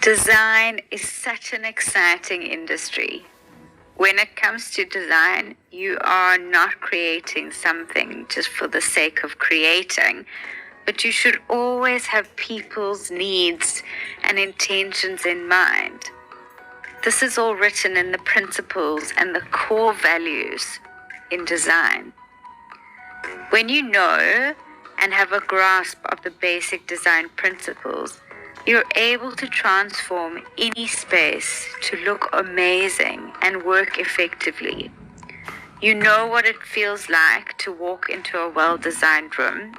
Design is such an exciting industry. When it comes to design, you are not creating something just for the sake of creating, but you should always have people's needs and intentions in mind. This is all written in the principles and the core values in design. When you know and have a grasp of the basic design principles, you're able to transform any space to look amazing and work effectively. You know what it feels like to walk into a well-designed room.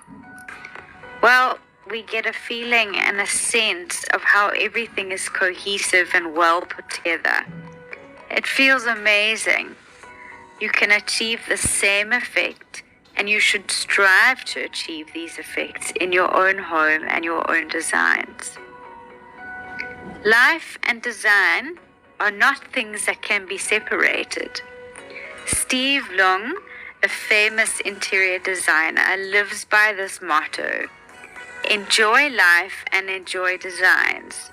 Well, we get a feeling and a sense of how everything is cohesive and well put together. It feels amazing. You can achieve the same effect, and you should strive to achieve these effects in your own home and your own designs. Life and design are not things that can be separated. Steve Long, a famous interior designer, lives by this motto: enjoy life and enjoy designs.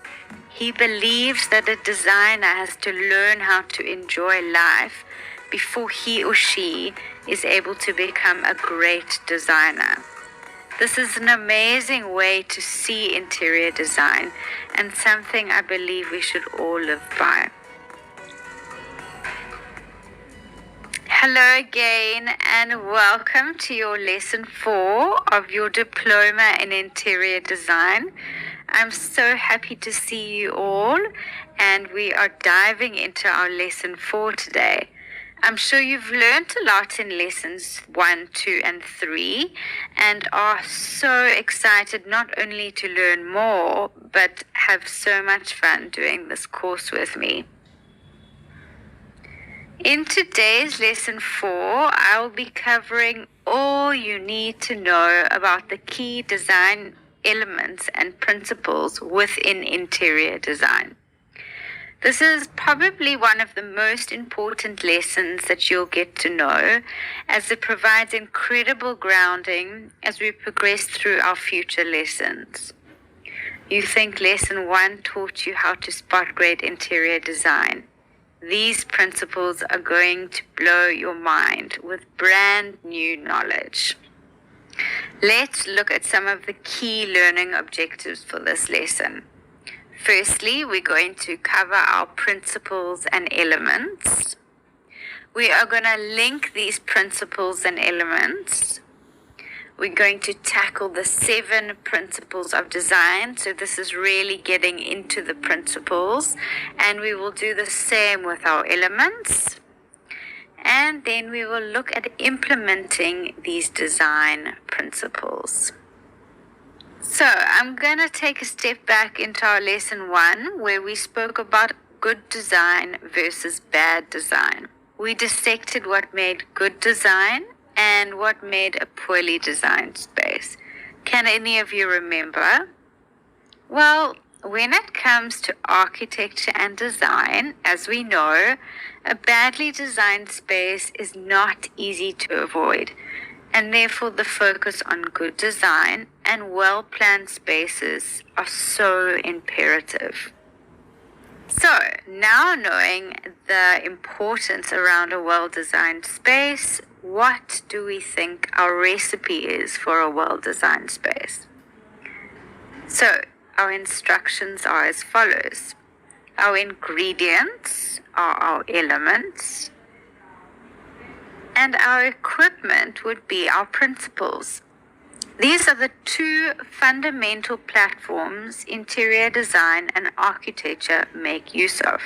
He believes that a designer has to learn how to enjoy life before he or she is able to become a great designer. This is an amazing way to see interior design and something I believe we should all live by. Hello again and welcome to your lesson 4 of your diploma in interior design. I'm so happy to see you all, and we are diving into our lesson 4 today. I'm sure you've learned a lot in lessons 1, 2, and 3 and are so excited not only to learn more, but have so much fun doing this course with me. In today's lesson 4, I will be covering all you need to know about the key design elements and principles within interior design. This is probably one of the most important lessons that you'll get to know, as it provides incredible grounding as we progress through our future lessons. You think lesson 1 taught you how to spot great interior design. These principles are going to blow your mind with brand new knowledge. Let's look at some of the key learning objectives for this lesson. Firstly, we're going to cover our principles and elements. We are going to link these principles and elements. We're going to tackle the 7 principles of design. So this is really getting into the principles. And we will do the same with our elements. And then we will look at implementing these design principles. So I'm going to take a step back into our lesson 1, where we spoke about good design versus bad design. We dissected what made good design and what made a poorly designed space. Can any of you remember? Well, when it comes to architecture and design, as we know, a badly designed space is not easy to avoid. And therefore the focus on good design and well-planned spaces are so imperative. So now knowing the importance around a well-designed space, what do we think our recipe is for a well-designed space? So our instructions are as follows. Our ingredients are our elements, and our equipment would be our principles. These are the 2 fundamental platforms interior design and architecture make use of.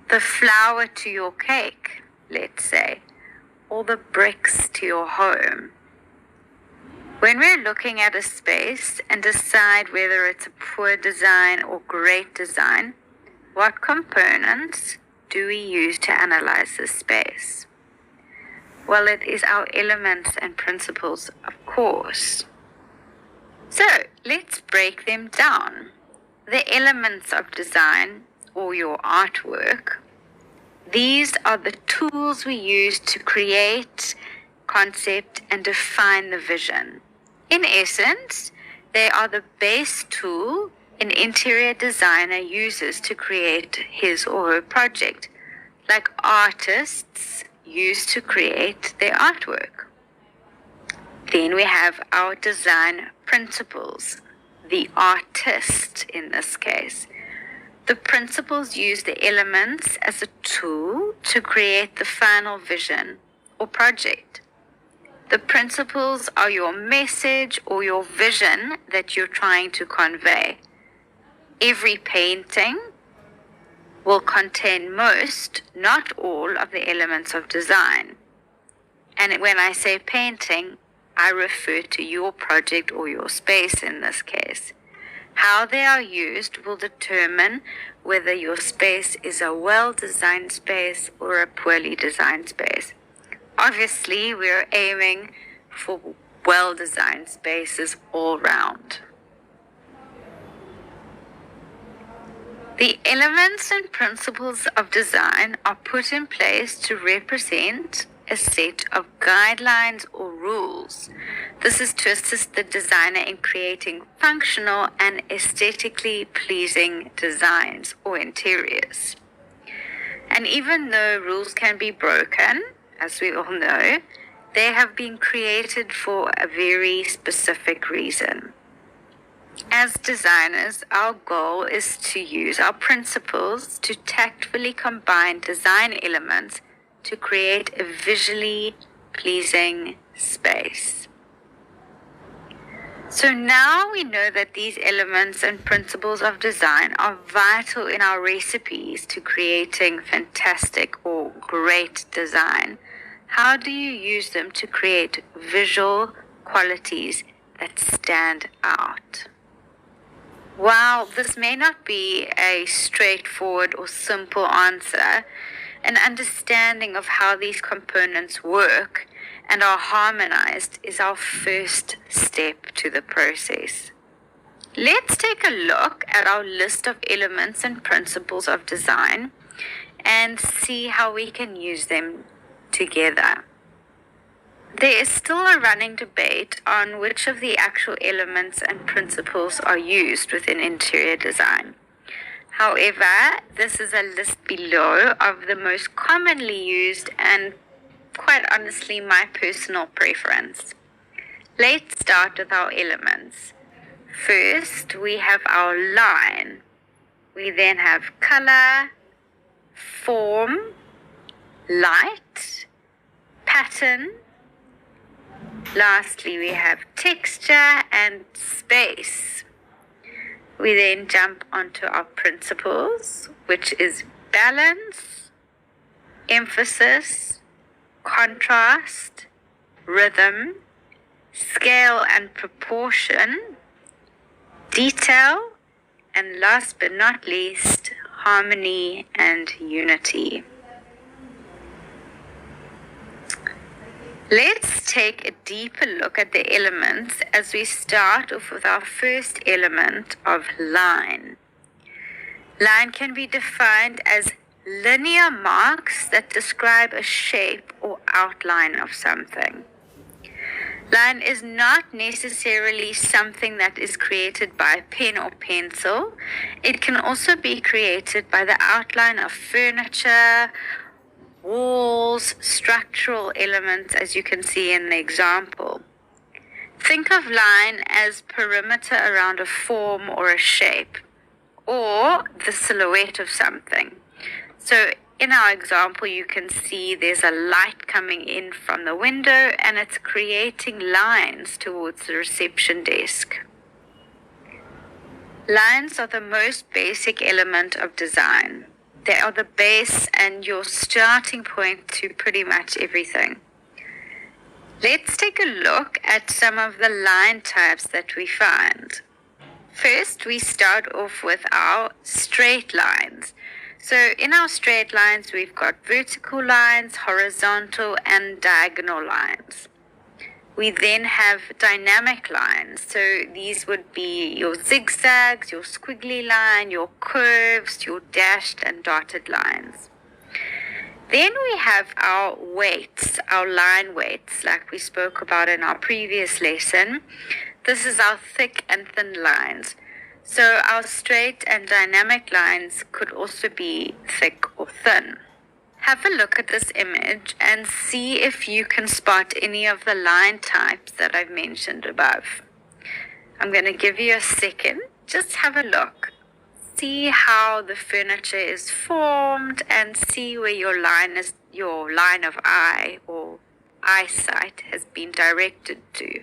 The flour to your cake, let's say, or the bricks to your home. When we're looking at a space and decide whether it's a poor design or great design, what components do we use to analyze this space? Well, it is our elements and principles, of course. So let's break them down. The elements of design, or your artwork, these are the tools we use to create concept, and define the vision. In essence, they are the base tool an interior designer uses to create his or her project, like artists use to create their artwork. Then we have our design principles, the artist in this case. The principles use the elements as a tool to create the final vision or project. The principles are your message or your vision that you're trying to convey. Every painting will contain most, not all, of the elements of design. And when I say painting, I refer to your project or your space in this case. How they are used will determine whether your space is a well-designed space or a poorly designed space. Obviously, we're aiming for well-designed spaces all round. The elements and principles of design are put in place to represent a set of guidelines or rules. This is to assist the designer in creating functional and aesthetically pleasing designs or interiors. And even though rules can be broken, as we all know, they have been created for a very specific reason. As designers, our goal is to use our principles to tactfully combine design elements to create a visually pleasing space. So now we know that these elements and principles of design are vital in our recipes to creating fantastic or great design. How do you use them to create visual qualities that stand out? While this may not be a straightforward or simple answer, an understanding of how these components work and are harmonized is our first step to the process. Let's take a look at our list of elements and principles of design and see how we can use them together. There is still a running debate on which of the actual elements and principles are used within interior design. However, this is a list below of the most commonly used and, quite honestly, my personal preference. Let's start with our elements. First, we have our line. We then have color, form, light, pattern. Lastly, we have texture and space. We then jump onto our principles, which is balance, emphasis, contrast, rhythm, scale and proportion, detail, and last but not least, harmony and unity. Let's take a deeper look at the elements as we start off with our first element of line. Line can be defined as linear marks that describe a shape or outline of something. Line is not necessarily something that is created by pen or pencil. It can also be created by the outline of furniture, walls, structural elements, as you can see in the example. Think of line as perimeter around a form or a shape, or the silhouette of something. So in our example, you can see there's a light coming in from the window and it's creating lines towards the reception desk. Lines are the most basic element of design. They are the base and your starting point to pretty much everything. Let's take a look at some of the line types that we find. First, we start off with our straight lines. So in our straight lines, we've got vertical lines, horizontal, and diagonal lines. We then have dynamic lines. So these would be your zigzags, your squiggly line, your curves, your dashed and dotted lines. Then we have our weights, our line weights, like we spoke about in our previous lesson. This is our thick and thin lines. So our straight and dynamic lines could also be thick or thin. Have a look at this image and see if you can spot any of the line types that I've mentioned above. I'm going to give you a second. Just have a look. See how the furniture is formed and see where your line of eye or eyesight has been directed to.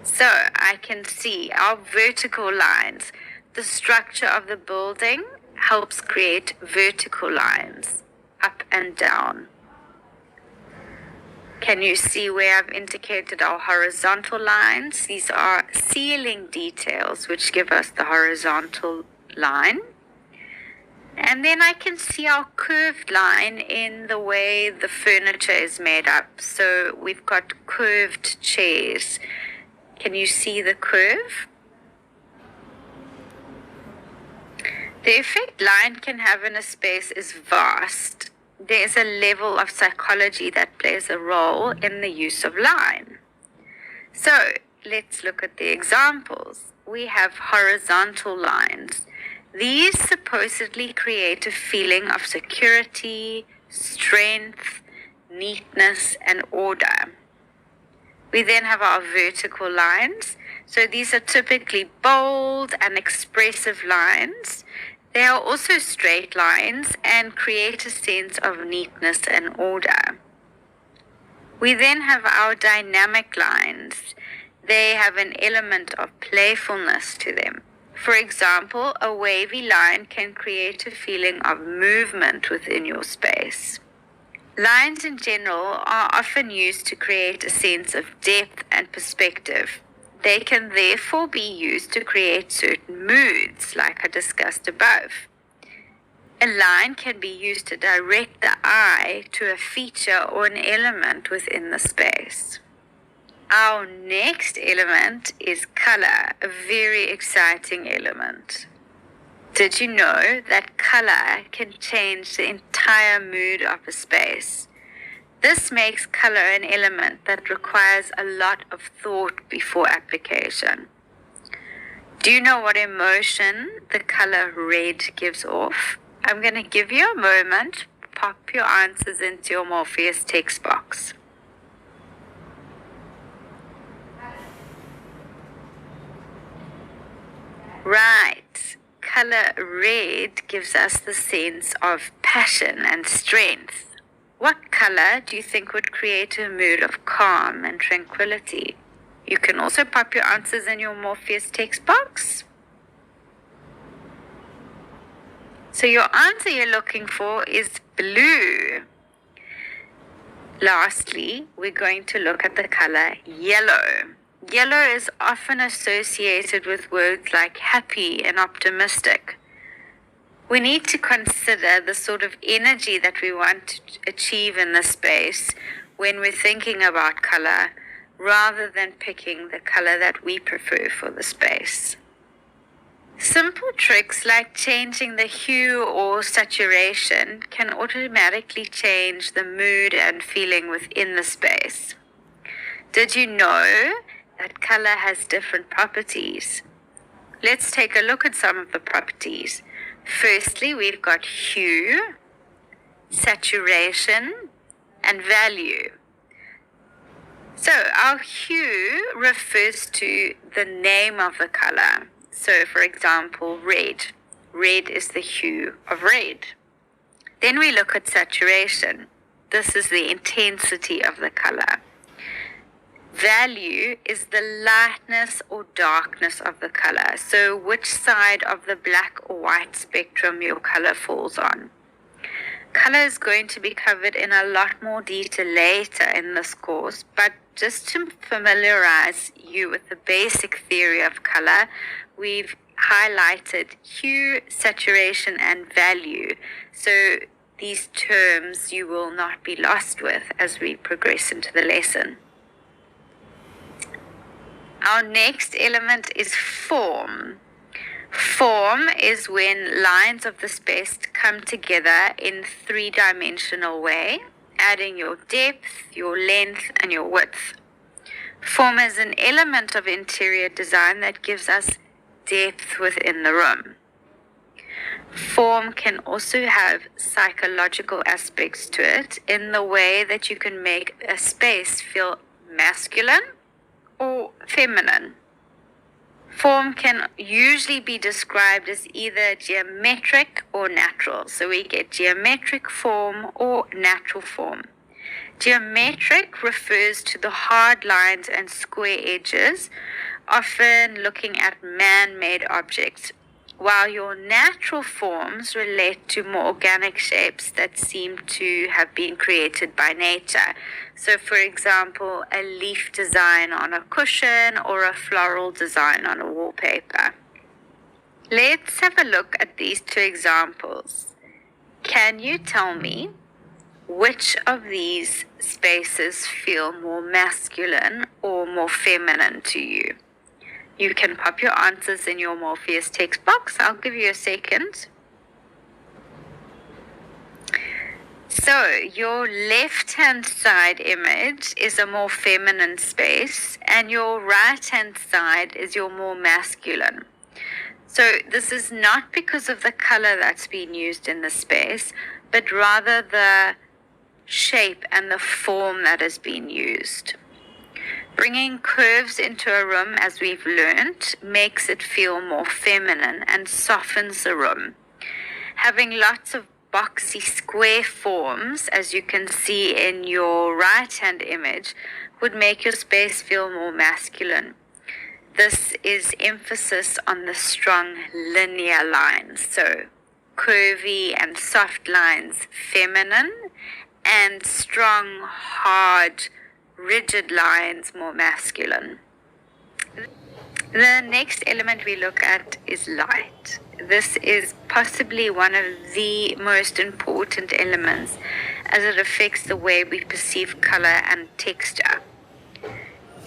So I can see our vertical lines. The structure of the building helps create vertical lines up and down. Can you see where I've indicated our horizontal lines? These are ceiling details which give us the horizontal line. And then I can see our curved line in the way the furniture is made up. So we've got curved chairs. Can you see the curve? The effect line can have in a space is vast. There's a level of psychology that plays a role in the use of line. So let's look at the examples. We have horizontal lines. These supposedly create a feeling of security, strength, neatness, and order. We then have our vertical lines. So these are typically bold and expressive lines. They are also straight lines and create a sense of neatness and order. We then have our dynamic lines. They have an element of playfulness to them. For example, a wavy line can create a feeling of movement within your space. Lines in general are often used to create a sense of depth and perspective. They can therefore be used to create certain moods, like I discussed above. A line can be used to direct the eye to a feature or an element within the space. Our next element is color, a very exciting element. Did you know that color can change the entire mood of a space? This makes color an element that requires a lot of thought before application. Do you know what emotion the color red gives off? I'm going to give you a moment. Pop your answers into your Morpheus text box. Right. Color red gives us the sense of passion and strength. What color do you think would create a mood of calm and tranquility? You can also pop your answers in your Morpheus text box. So your answer you're looking for is blue. Lastly, we're going to look at the color yellow. Yellow is often associated with words like happy and optimistic. We need to consider the sort of energy that we want to achieve in the space when we're thinking about color, rather than picking the color that we prefer for the space. Simple tricks like changing the hue or saturation can automatically change the mood and feeling within the space. Did you know that color has different properties? Let's take a look at some of the properties. Firstly, we've got hue, saturation, and value. So our hue refers to the name of the color. So for example, red. Red is the hue of red. Then we look at saturation. This is the intensity of the color. Value is the lightness or darkness of the color. So which side of the black or white spectrum your color falls on. Color is going to be covered in a lot more detail later in this course, but just to familiarize you with the basic theory of color, we've highlighted hue, saturation, and value. So these terms you will not be lost with as we progress into the lesson. Our next element is form. Form is when lines of the space come together in three-dimensional way, adding your depth, your length, and your width. Form is an element of interior design that gives us depth within the room. Form can also have psychological aspects to it in the way that you can make a space feel masculine or feminine. Form can usually be described as either geometric or natural. So we get geometric form or natural form. Geometric refers to the hard lines and square edges, often looking at man-made objects, while your natural forms relate to more organic shapes that seem to have been created by nature. So, for example, a leaf design on a cushion or a floral design on a wallpaper. Let's have a look at these two examples. Can you tell me which of these spaces feel more masculine or more feminine to you? You can pop your answers in your Morpheus text box. I'll give you a second. So your left-hand side image is a more feminine space, and your right-hand side is your more masculine. So this is not because of the color that's been used in the space, but rather the shape and the form that has been used. Bringing curves into a room, as we've learned, makes it feel more feminine and softens the room. Having lots of boxy square forms, as you can see in your right-hand image, would make your space feel more masculine. This is emphasis on the strong linear lines, so curvy and soft lines, feminine, and strong, hard, rigid lines, more masculine. The next element we look at is light. This is possibly one of the most important elements as it affects the way we perceive color and texture.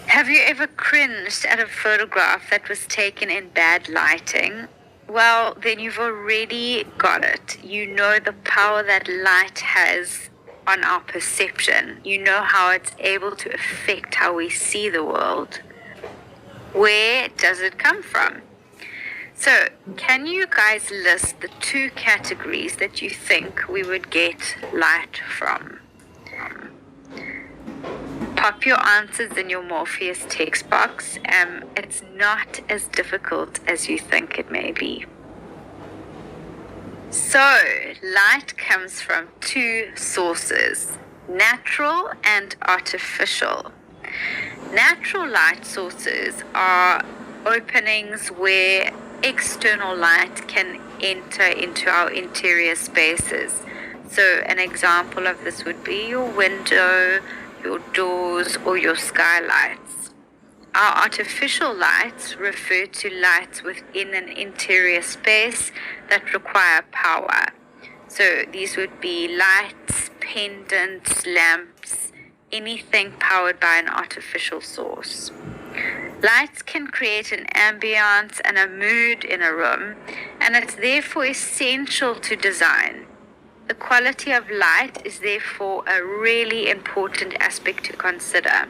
Have you ever cringed at a photograph that was taken in bad lighting? Well, then you've already got it. You know the power that light has on our perception. You know how it's able to affect how we see the world. Where does it come from? So, can you guys list the two categories that you think we would get light from? Pop your answers in your Morpheus text box. It's not as difficult as you think it may be. So, light comes from two sources, natural and artificial. Natural light sources are openings where external light can enter into our interior spaces. So, an example of this would be your window, your doors, or your skylights. Our artificial lights refer to lights within an interior space that require power. So these would be lights, pendants, lamps, anything powered by an artificial source. Lights can create an ambience and a mood in a room, and it's therefore essential to design. The quality of light is therefore a really important aspect to consider.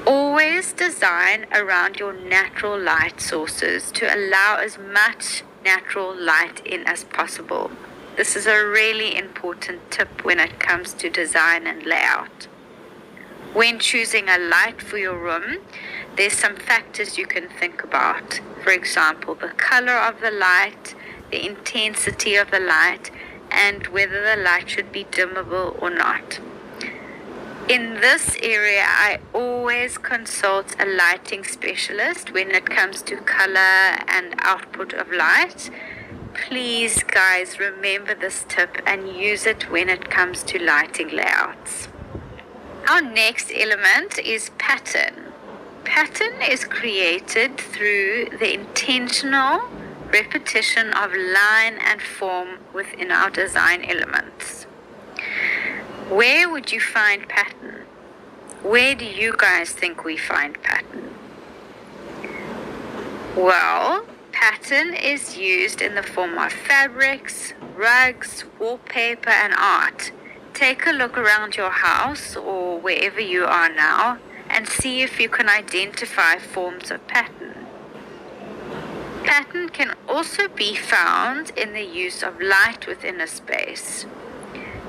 Always design around your natural light sources to allow as much natural light in as possible. This is a really important tip when it comes to design and layout. When choosing a light for your room, there's some factors you can think about. For example, the color of the light, the intensity of the light, and whether the light should be dimmable or not. In this area, I always consult a lighting specialist when it comes to color and output of light. Please, guys, remember this tip and use it when it comes to lighting layouts. Our next element is pattern. Pattern is created through the intentional repetition of line and form within our design elements. Where would you find pattern? Where do you guys think we find pattern? Well, Pattern is used in the form of fabrics, rugs, wallpaper, and art. Take a look around your house or wherever you are now and see if you can identify forms of pattern. Pattern can also be found in the use of light within a space.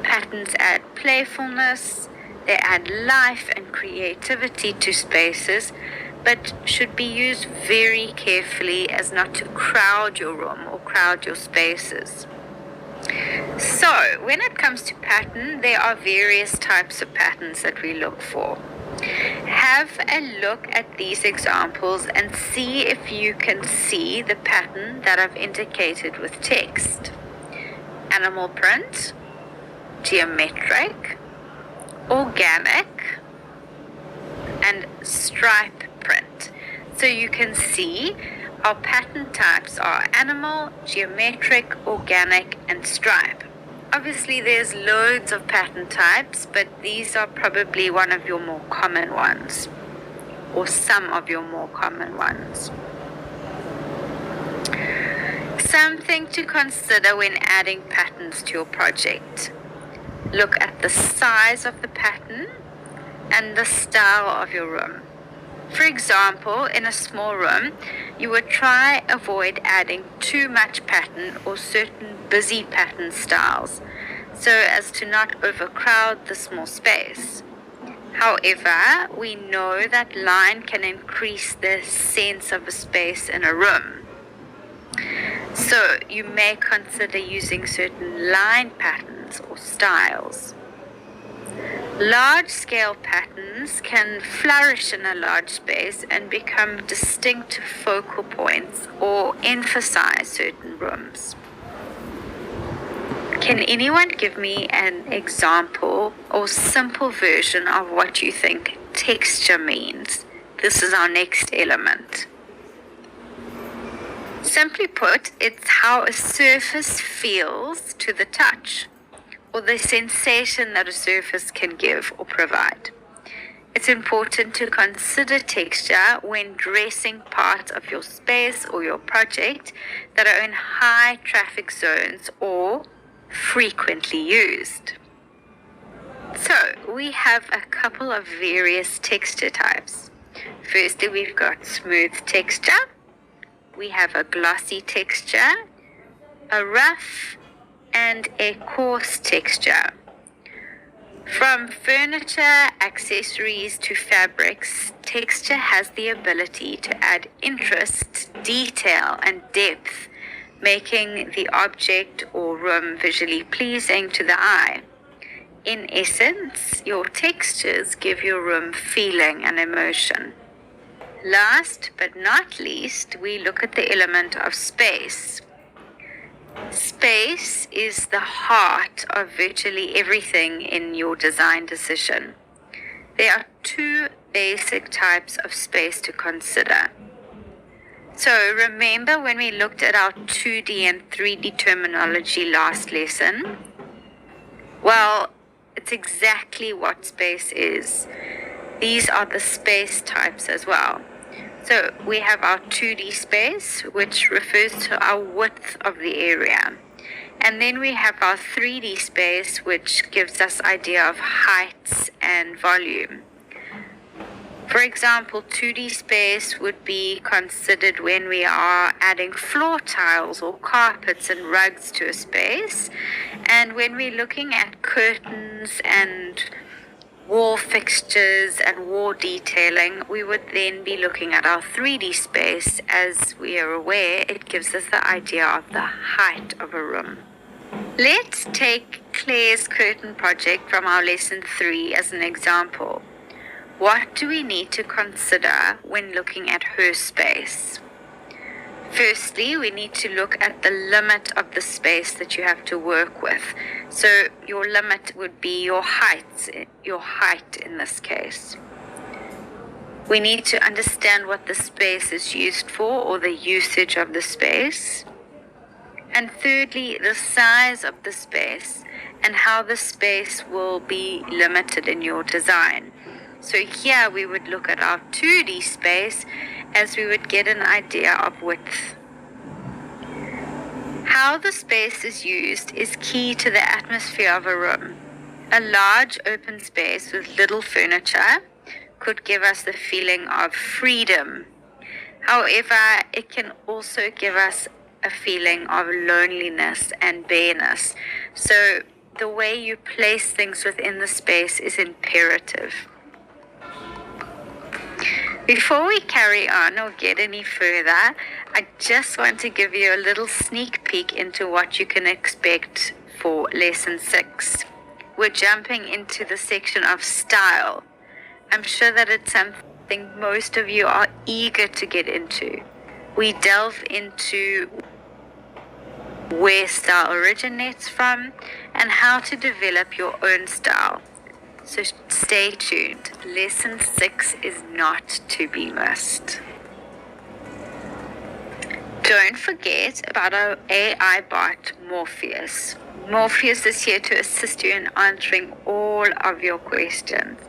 Patterns add playfulness, they add life and creativity to spaces, but should be used very carefully as not to crowd your room or crowd your spaces. So, when it comes to pattern, there are various types of patterns that we look for. Have a look at these examples and see if you can see the pattern that I've indicated with text. Animal print, geometric, organic, and stripe print. So you can see our pattern types are animal, geometric, organic, and stripe. Obviously there's loads of pattern types, but these are probably one of your more common ones, or some of your more common ones. Something to consider when adding patterns to your project. Look at the size of the pattern and the style of your room. For example, in a small room, you would try avoid adding too much pattern or certain busy pattern styles, so as to not overcrowd the small space. However, we know that line can increase the sense of a space in a room. So you may consider using certain line patterns or styles. Large-scale patterns can flourish in a large space and become distinct focal points or emphasize certain rooms. Can anyone give me an example or simple version of what you think texture means? This is our next element. Simply put, it's how a surface feels to the touch, or the sensation that a surface can give or provide. It's important to consider texture when dressing parts of your space or your project that are in high traffic zones or frequently used. So we have a couple of various texture types. Firstly, we've got smooth texture, we have a glossy texture, a rough, and a coarse texture. From furniture, accessories to fabrics, texture has the ability to add interest, detail, and depth, making the object or room visually pleasing to the eye. In essence, your textures give your room feeling and emotion. Last but not least, we look at the element of space. Space is the heart of virtually everything in your design decision. There are two basic types of space to consider. So remember when we looked at our 2D and 3D terminology last lesson? Well, it's exactly what space is. These are the space types as well. So we have our 2D space, which refers to our width of the area. And then we have our 3D space, which gives us idea of heights and volume. For example, 2D space would be considered when we are adding floor tiles or carpets and rugs to a space. And when we're looking at curtains and wall fixtures and wall detailing, we would then be looking at our 3D space. As we are aware, it gives us the idea of the height of a room. Let's take Claire's curtain project from our lesson 3 as an example. What do we need to consider when looking at her space? Firstly, we need to look at the limit of the space that you have to work with. So your limit would be your height in this case. We need to understand what the space is used for, or the usage of the space. And thirdly, the size of the space and how the space will be limited in your design. So here we would look at our 2D space as we would get an idea of width. How the space is used is key to the atmosphere of a room. A large open space with little furniture could give us the feeling of freedom. However, it can also give us a feeling of loneliness and bareness. So the way you place things within the space is imperative. Before we carry on or get any further, I just want to give you a little sneak peek into what you can expect for lesson 6. We're jumping into the section of style. I'm sure that it's something most of you are eager to get into. We delve into where style originates from and how to develop your own style. So stay tuned. Lesson 6 is not to be missed. Don't forget about our AI bot, Morpheus. Morpheus is here to assist you in answering all of your questions.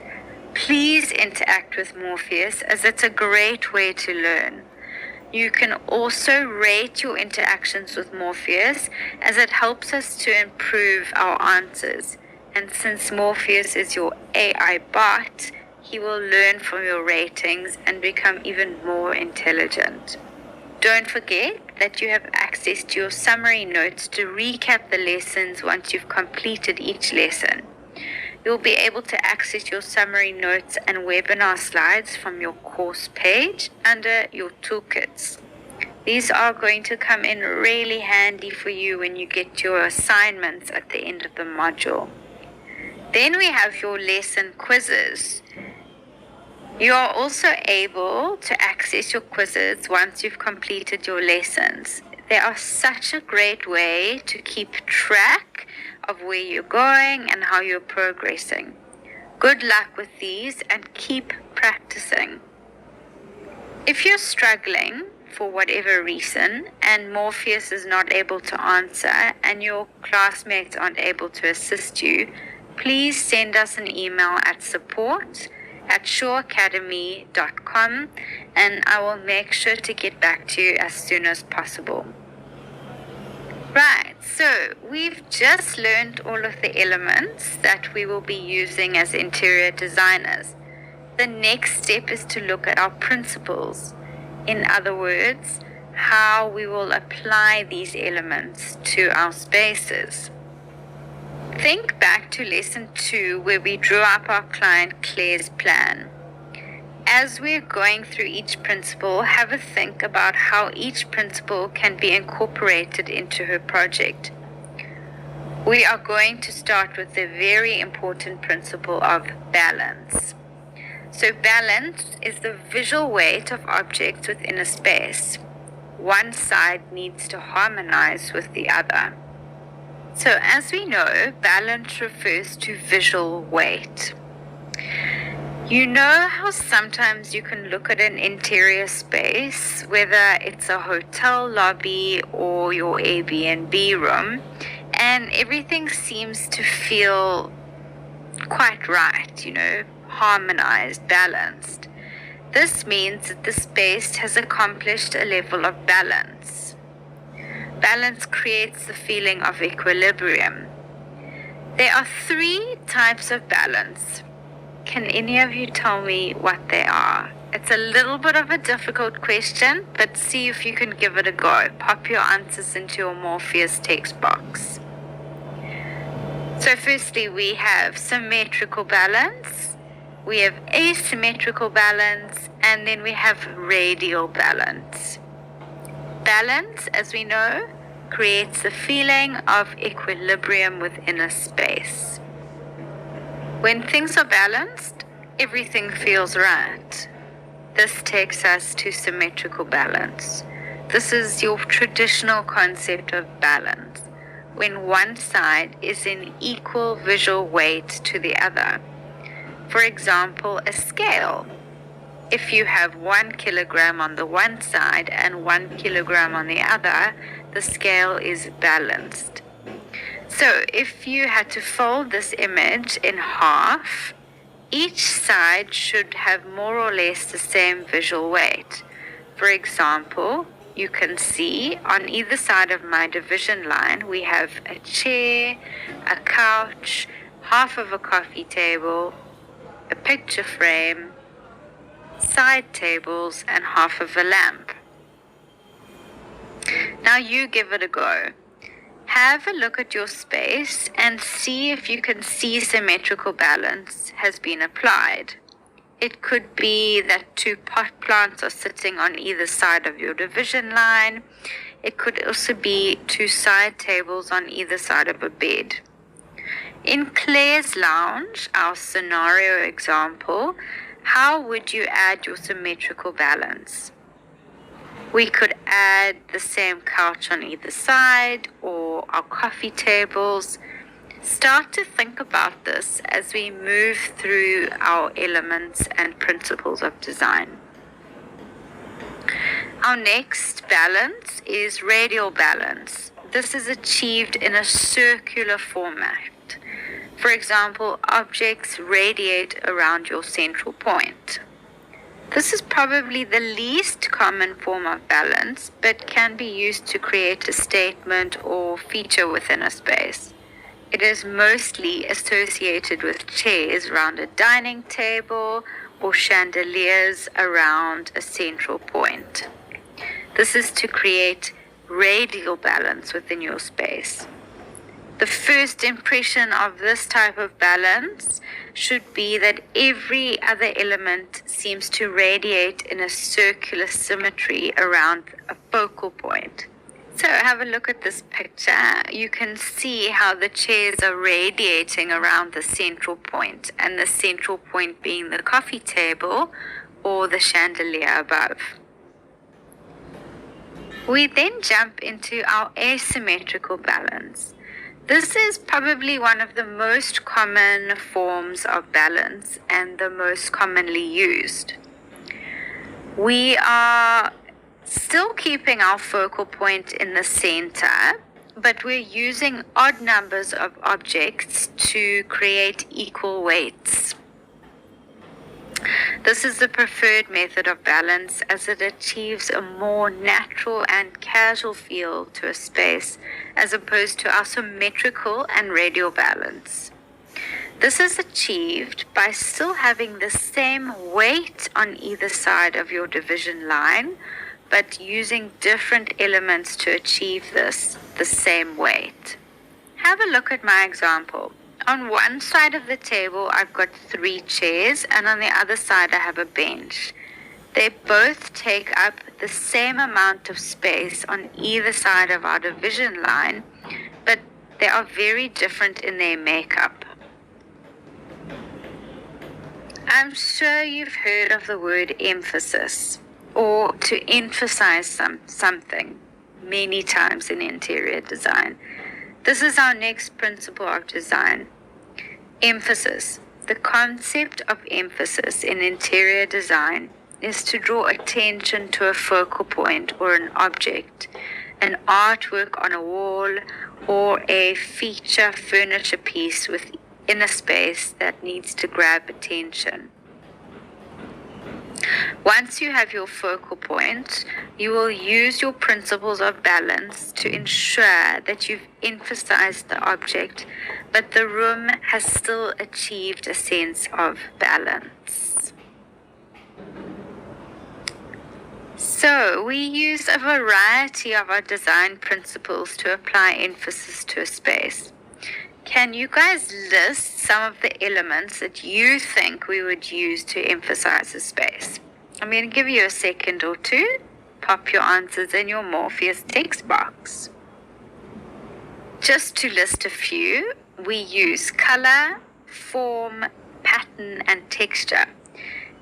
Please interact with Morpheus as it's a great way to learn. You can also rate your interactions with Morpheus as it helps us to improve our answers. And since Morpheus is your AI bot, he will learn from your ratings and become even more intelligent. Don't forget that you have access to your summary notes to recap the lessons once you've completed each lesson. You'll be able to access your summary notes and webinar slides from your course page under your toolkits. These are going to come in really handy for you when you get your assignments at the end of the module. Then we have your lesson quizzes. You are also able to access your quizzes once you've completed your lessons. They are such a great way to keep track of where you're going and how you're progressing. Good luck with these and keep practicing. If you're struggling for whatever reason and Morpheus is not able to answer and your classmates aren't able to assist you, please send us an email at support@shoreacademy.com and I will make sure to get back to you as soon as possible. Right, so we've just learned all of the elements that we will be using as interior designers. The next step is to look at our principles. In other words, how we will apply these elements to our spaces. Think back to lesson 2 where we drew up our client Claire's plan. As we're going through each principle, have a think about how each principle can be incorporated into her project. We are going to start with the very important principle of balance. So balance is the visual weight of objects within a space. One side needs to harmonize with the other. So as we know, balance refers to visual weight. You know how sometimes you can look at an interior space, whether it's a hotel lobby or your Airbnb room, and everything seems to feel quite right, harmonized, balanced. This means that the space has accomplished a level of balance. Balance creates the feeling of equilibrium. There are 3 types of balance. Can any of you tell me what they are? It's a little bit of a difficult question, but see if you can give it a go. Pop your answers into your Morpheus text box. So firstly, we have symmetrical balance, we have asymmetrical balance, and then we have radial balance. Balance, as we know, creates the feeling of equilibrium within a space. When things are balanced, everything feels right. This takes us to symmetrical balance. This is your traditional concept of balance, when one side is in equal visual weight to the other. For example, a scale. If you have 1 kilogram on the one side and 1 kilogram on the other, the scale is balanced. So if you had to fold this image in half, each side should have more or less the same visual weight. For example, you can see on either side of my division line, we have a chair, a couch, half of a coffee table, a picture frame, side tables, and half of a lamp. Now you give it a go. Have a look at your space and see if you can see symmetrical balance has been applied. It could be that 2 pot plants are sitting on either side of your division line. It could also be 2 side tables on either side of a bed. In Claire's lounge, our scenario example, how would you add your symmetrical balance? We could add the same couch on either side or our coffee tables. Start to think about this as we move through our elements and principles of design. Our next balance is radial balance. This is achieved in a circular format. For example, objects radiate around your central point. This is probably the least common form of balance, but can be used to create a statement or feature within a space. It is mostly associated with chairs around a dining table or chandeliers around a central point. This is to create radial balance within your space. The first impression of this type of balance should be that every other element seems to radiate in a circular symmetry around a focal point. So have a look at this picture. You can see how the chairs are radiating around the central point, and the central point being the coffee table or the chandelier above. We then jump into our asymmetrical balance. This is probably one of the most common forms of balance and the most commonly used. We are still keeping our focal point in the center, but we're using odd numbers of objects to create equal weights. This is the preferred method of balance as it achieves a more natural and casual feel to a space as opposed to our symmetrical and radial balance. This is achieved by still having the same weight on either side of your division line, but using different elements to achieve this, the same weight. Have a look at my example. On one side of the table, I've got 3 chairs, and on the other side, I have a bench. They both take up the same amount of space on either side of our division line, but they are very different in their makeup. I'm sure you've heard of the word emphasis, or to emphasize something many times in interior design. This is our next principle of design. Emphasis. The concept of emphasis in interior design is to draw attention to a focal point or an object, an artwork on a wall, or a feature furniture piece within a space that needs to grab attention. Once you have your focal point, you will use your principles of balance to ensure that you've emphasized the object, but the room has still achieved a sense of balance. So we use a variety of our design principles to apply emphasis to a space. Can you guys list some of the elements that you think we would use to emphasize a space? I'm going to give you a second or two. Pop your answers in your Morpheus text box. Just to list a few, we use color, form, pattern, and texture.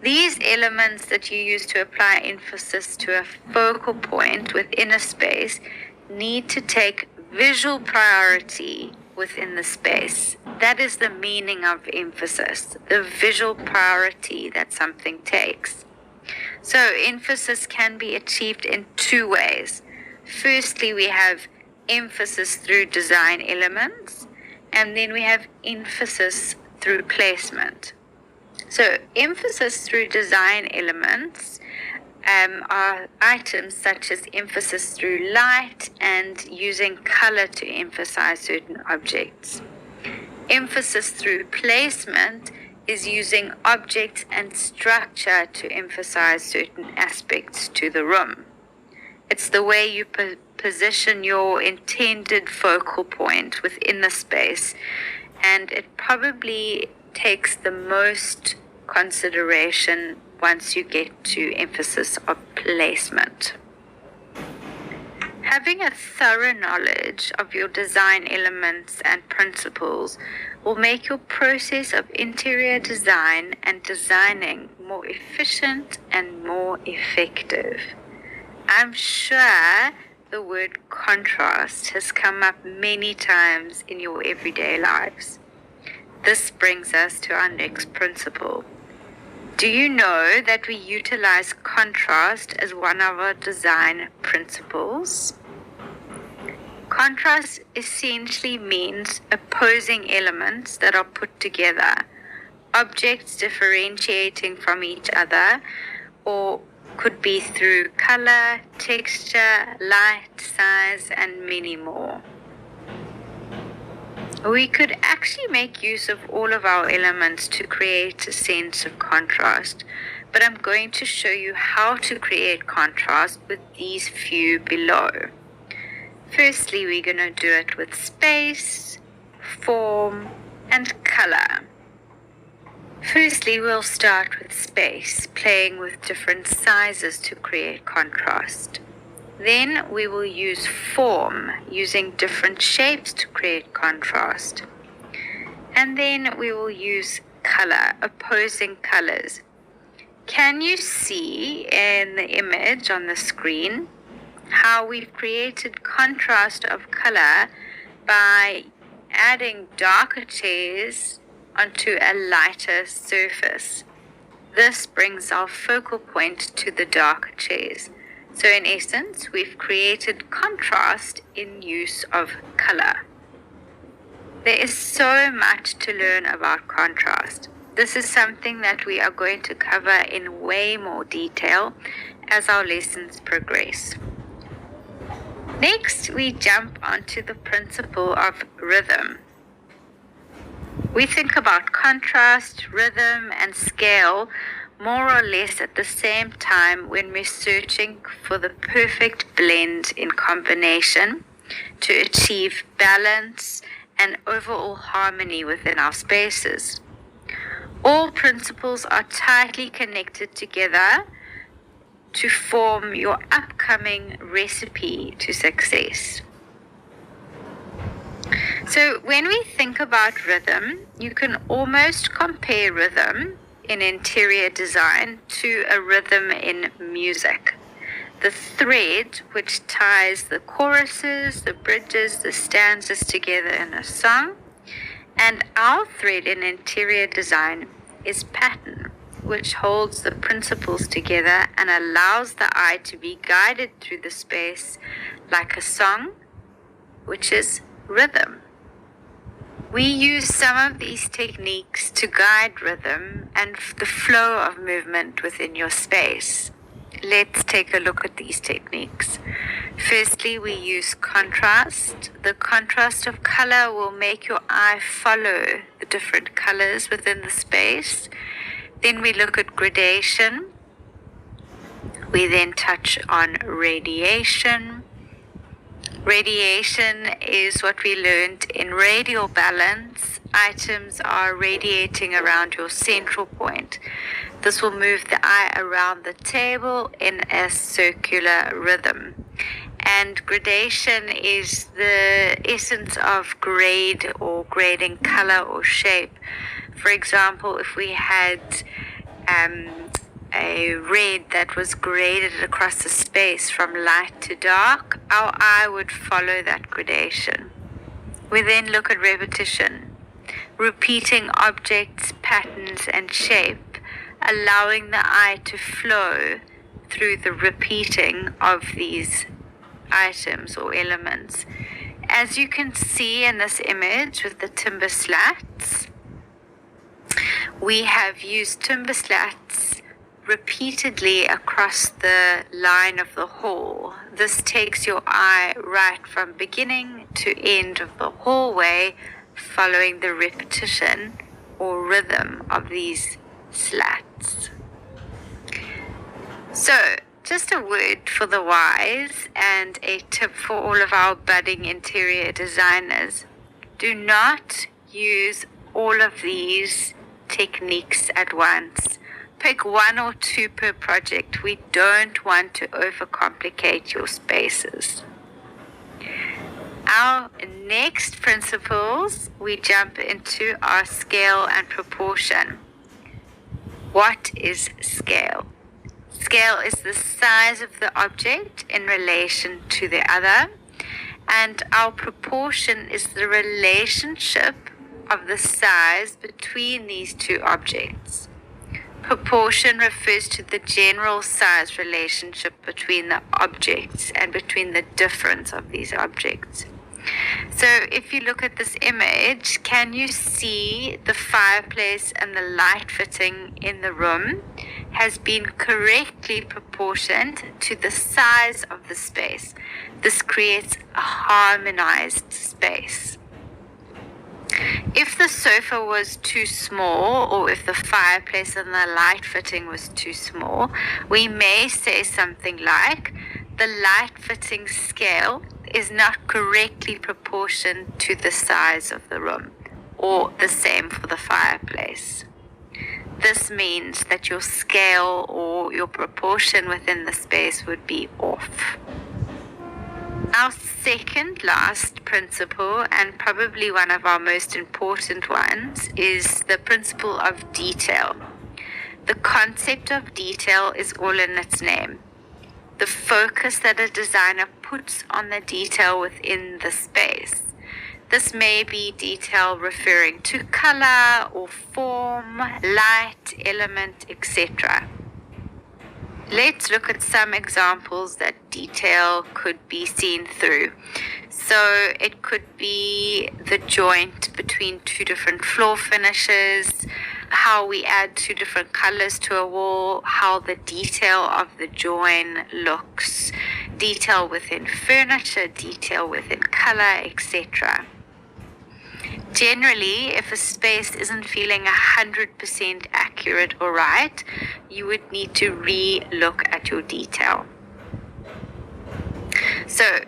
These elements that you use to apply emphasis to a focal point within a space need to take visual priority within the space. That is the meaning of emphasis, the visual priority that something takes. So emphasis can be achieved in 2 ways. Firstly, we have emphasis through design elements, and then we have emphasis through placement. So emphasis through design elements are items such as emphasis through light and using color to emphasize certain objects. Emphasis through placement is using objects and structure to emphasize certain aspects to the room. It's the way you position your intended focal point within the space, and it probably takes the most consideration once you get to emphasis of placement. Having a thorough knowledge of your design elements and principles will make your process of interior design and designing more efficient and more effective. I'm sure the word contrast has come up many times in your everyday lives. This brings us to our next principle. Do you know that we utilize contrast as one of our design principles? Contrast essentially means opposing elements that are put together, objects differentiating from each other, or could be through color, texture, light, size, and many more. We could actually make use of all of our elements to create a sense of contrast, but I'm going to show you how to create contrast with these few below. Firstly, we're going to do it with space, form, and color. Firstly, we'll start with space, playing with different sizes to create contrast. Then we will use form, using different shapes to create contrast. And then we will use color, opposing colors. Can you see in the image on the screen how we've created contrast of color by adding darker shades onto a lighter surface? This brings our focal point to the darker shades. So in essence, we've created contrast in use of color. There is so much to learn about contrast. This is something that we are going to cover in way more detail as our lessons progress. Next, we jump onto the principle of rhythm. We think about contrast, rhythm, and scale more or less at the same time when we're searching for the perfect blend in combination to achieve balance and overall harmony within our spaces. All principles are tightly connected together to form your upcoming recipe to success. So when we think about rhythm, you can almost compare rhythm in interior design to a rhythm in music. The thread which ties the choruses, the bridges, the stanzas together in a song. And our thread in interior design is pattern, which holds the principles together and allows the eye to be guided through the space like a song, which is rhythm. We use some of these techniques to guide rhythm and the flow of movement within your space. Let's take a look at these techniques. Firstly, we use contrast. The contrast of color will make your eye follow the different colors within the space. Then we look at gradation. We then touch on radiation. Radiation is what we learned in radial balance. Items are radiating around your central point. This will move the eye around the table in a circular rhythm. And gradation is the essence of grade or grading color or shape. For example, if we had a red that was graded across the space from light to dark, our eye would follow that gradation. We then look at repetition, repeating objects, patterns, and shape, allowing the eye to flow through the repeating of these items or elements. As you can see in this image with the timber slats, we have used timber slats repeatedly across the line of the hall. This takes your eye right from beginning to end of the hallway, following the repetition or rhythm of these slats. So, just a word for the wise and a tip for all of our budding interior designers. Do not use all of these techniques at once. Pick 1 or 2 per project. We don't want to overcomplicate your spaces. Our next principles we jump into are scale and proportion. What is scale? Scale is the size of the object in relation to the other, and our proportion is the relationship of the size between these 2 objects. Proportion refers to the general size relationship between the objects and between the difference of these objects. So if you look at this image, can you see the fireplace and the light fitting in the room has been correctly proportioned to the size of the space? This creates a harmonized space. If the sofa was too small, or if the fireplace and the light fitting was too small, we may say something like, the light fitting scale is not correctly proportioned to the size of the room, or the same for the fireplace. This means that your scale or your proportion within the space would be off. Our second last principle, and probably one of our most important ones, is the principle of detail. The concept of detail is all in its name. The focus that a designer puts on the detail within the space. This may be detail referring to color or form, light, element, etc. Let's look at some examples that detail could be seen through. So it could be the joint between 2 different floor finishes, how we add 2 different colors to a wall, how the detail of the join looks, detail within furniture, detail within color, etc. Generally, if a space isn't feeling 100% accurate or right, you would need to re-look at your detail. So,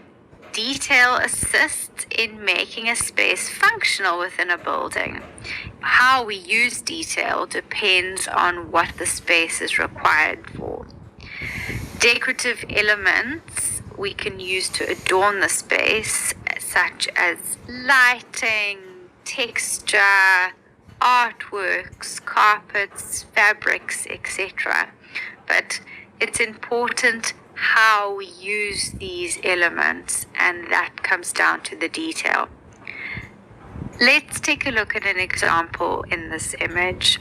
detail assists in making a space functional within a building. How we use detail depends on what the space is required for. Decorative elements we can use to adorn the space, such as lighting, texture, artworks, carpets, fabrics, etc. But it's important how we use these elements, and that comes down to the detail. Let's take a look at an example in this image.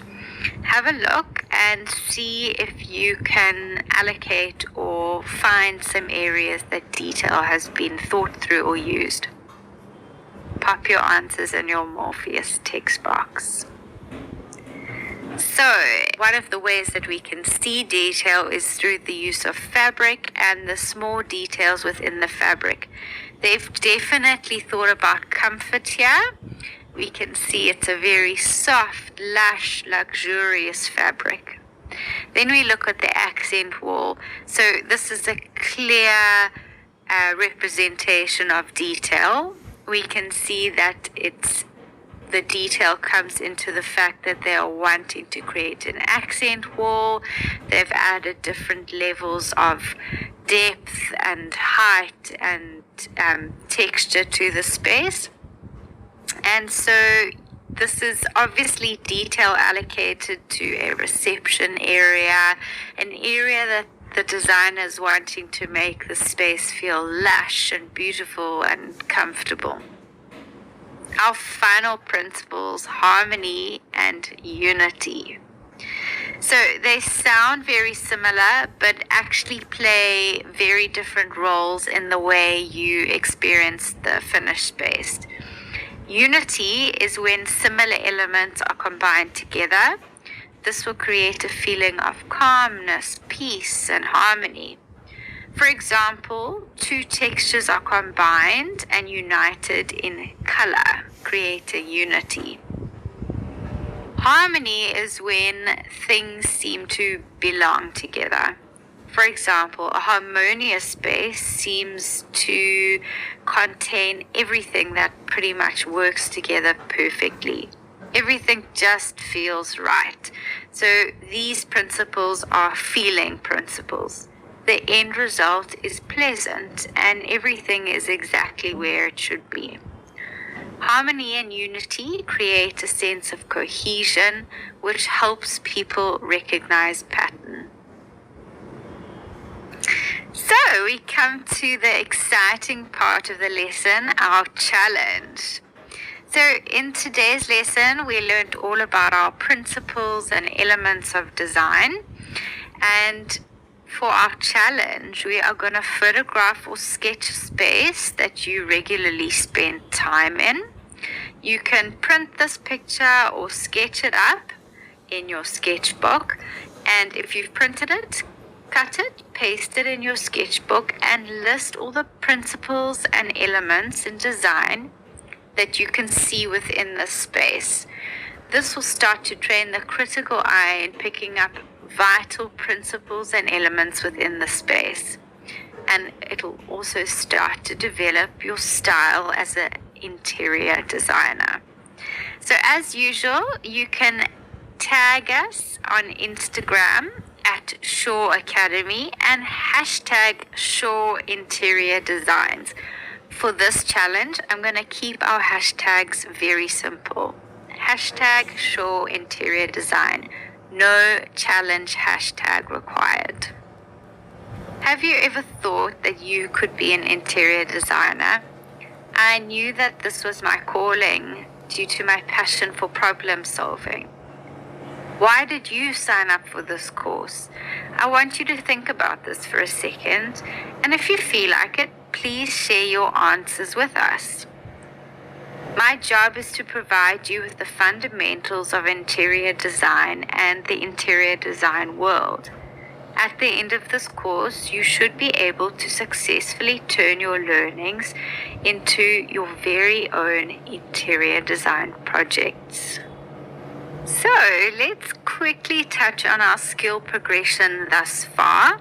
Have a look and see if you can allocate or find some areas that detail has been thought through or used. Pop your answers in your Morpheus text box. So, one of the ways that we can see detail is through the use of fabric and the small details within the fabric. They've definitely thought about comfort here. We can see it's a very soft, lush, luxurious fabric. Then we look at the accent wall. So this is a clear representation of detail. We can see that the detail comes into the fact that they are wanting to create an accent wall. They've added different levels of depth and height and texture to the space. And so this is obviously detail allocated to a reception area, an area that the designer is wanting to make the space feel lush and beautiful and comfortable. Our final principles, harmony and unity. So they sound very similar, but actually play very different roles in the way you experience the finished space. Unity is when similar elements are combined together. this will create a feeling of calmness, peace, and harmony. For example, two textures are combined and united in color, create a unity. Harmony is when things seem to belong together. For example, a harmonious space seems to contain everything that pretty much works together perfectly. Everything just feels right. So these principles are feeling principles. The end result is pleasant and everything is exactly where it should be. Harmony and unity create a sense of cohesion, which helps people recognize pattern. So we come to the exciting part of the lesson, our challenge. So in today's lesson, we learned all about our principles and elements of design. And for our challenge, we are going to photograph or sketch a space that you regularly spend time in. You can print this picture or sketch it up in your sketchbook. And if you've printed it, cut it, paste it in your sketchbook, and list all the principles and elements in design that you can see within this space. This will start to train the critical eye in picking up vital principles and elements within the space. And it'll also start to develop your style as an interior designer. So as usual, you can tag us on Instagram at Shaw Academy and hashtag Shaw Interior Designs. For this challenge, I'm going to keep our hashtags very simple. Hashtag Shaw Interior Design. No challenge hashtag required. Have you ever thought that you could be an interior designer? I knew that this was my calling due to my passion for problem solving. Why did you sign up for this course? I want you to think about this for a second, and if you feel like it, please share your answers with us. My job is to provide you with the fundamentals of interior design and the interior design world. At the end of this course, you should be able to successfully turn your learnings into your very own interior design projects. So let's quickly touch on our skill progression thus far.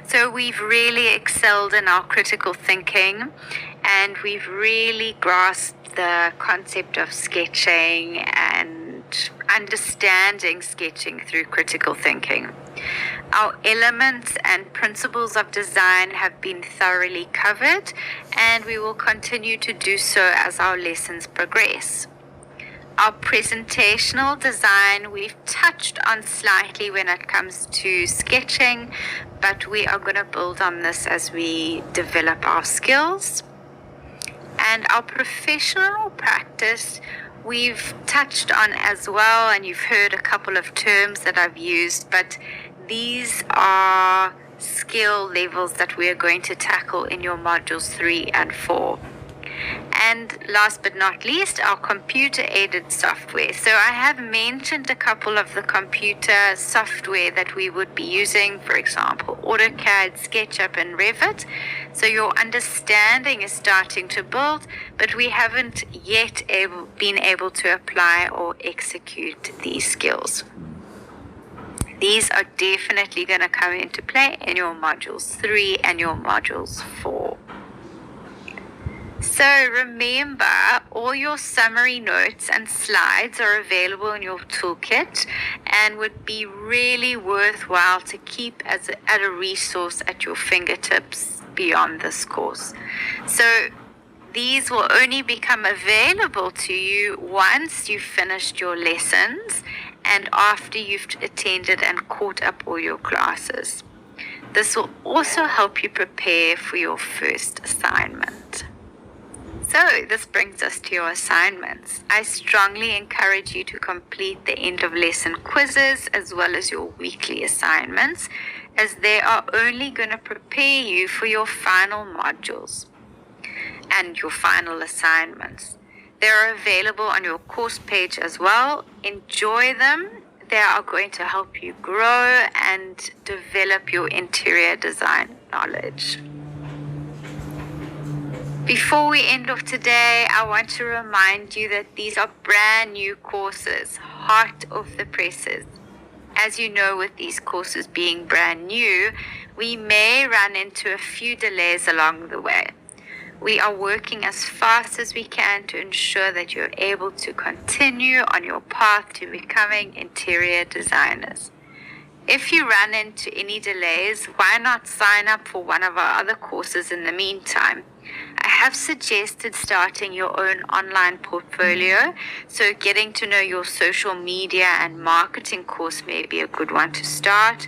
So we've really excelled in our critical thinking, and we've really grasped the concept of sketching and understanding sketching through critical thinking. Our elements and principles of design have been thoroughly covered, and we will continue to do so as our lessons progress. Our presentational design we've touched on slightly when it comes to sketching, but we are going to build on this as we develop our skills. And our professional practice we've touched on as well, and you've heard a couple of terms that I've used, but these are skill levels that we are going to tackle in your modules 3 and 4. And last but not least, our computer-aided software. So I have mentioned a couple of the computer software that we would be using, for example, AutoCAD, SketchUp, and Revit. So your understanding is starting to build, but we haven't yet been able to apply or execute these skills. These are definitely going to come into play in your modules 3 and your modules 4. So remember, all your summary notes and slides are available in your toolkit and would be really worthwhile to keep at a resource at your fingertips beyond this course. So these will only become available to you once you've finished your lessons and after you've attended and caught up all your classes. This will also help you prepare for your first assignment. So this brings us to your assignments. I strongly encourage you to complete the end of lesson quizzes as well as your weekly assignments, as they are only going to prepare you for your final modules and your final assignments. They are available on your course page as well. Enjoy them. They are going to help you grow and develop your interior design knowledge. Before we end off today, I want to remind you that these are brand new courses, hot off the presses. As you know, with these courses being brand new, we may run into a few delays along the way. We are working as fast as we can to ensure that you're able to continue on your path to becoming interior designers. If you run into any delays, why not sign up for one of our other courses in the meantime? I have suggested starting your own online portfolio, so getting to know your social media and marketing course may be a good one to start,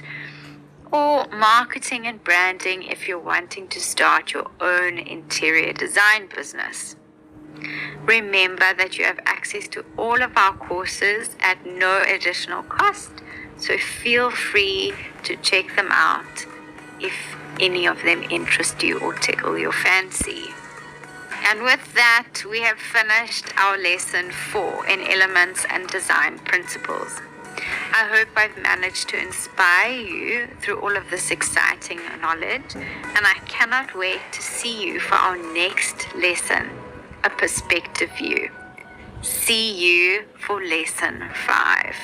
or marketing and branding if you're wanting to start your own interior design business. Remember that you have access to all of our courses at no additional cost, so feel free to check them out if any of them interest you or tickle your fancy. And with that, we have finished our lesson 4 in elements and design principles. I hope I've managed to inspire you through all of this exciting knowledge, and I cannot wait to see you for our next lesson, a perspective view. See you for lesson 5.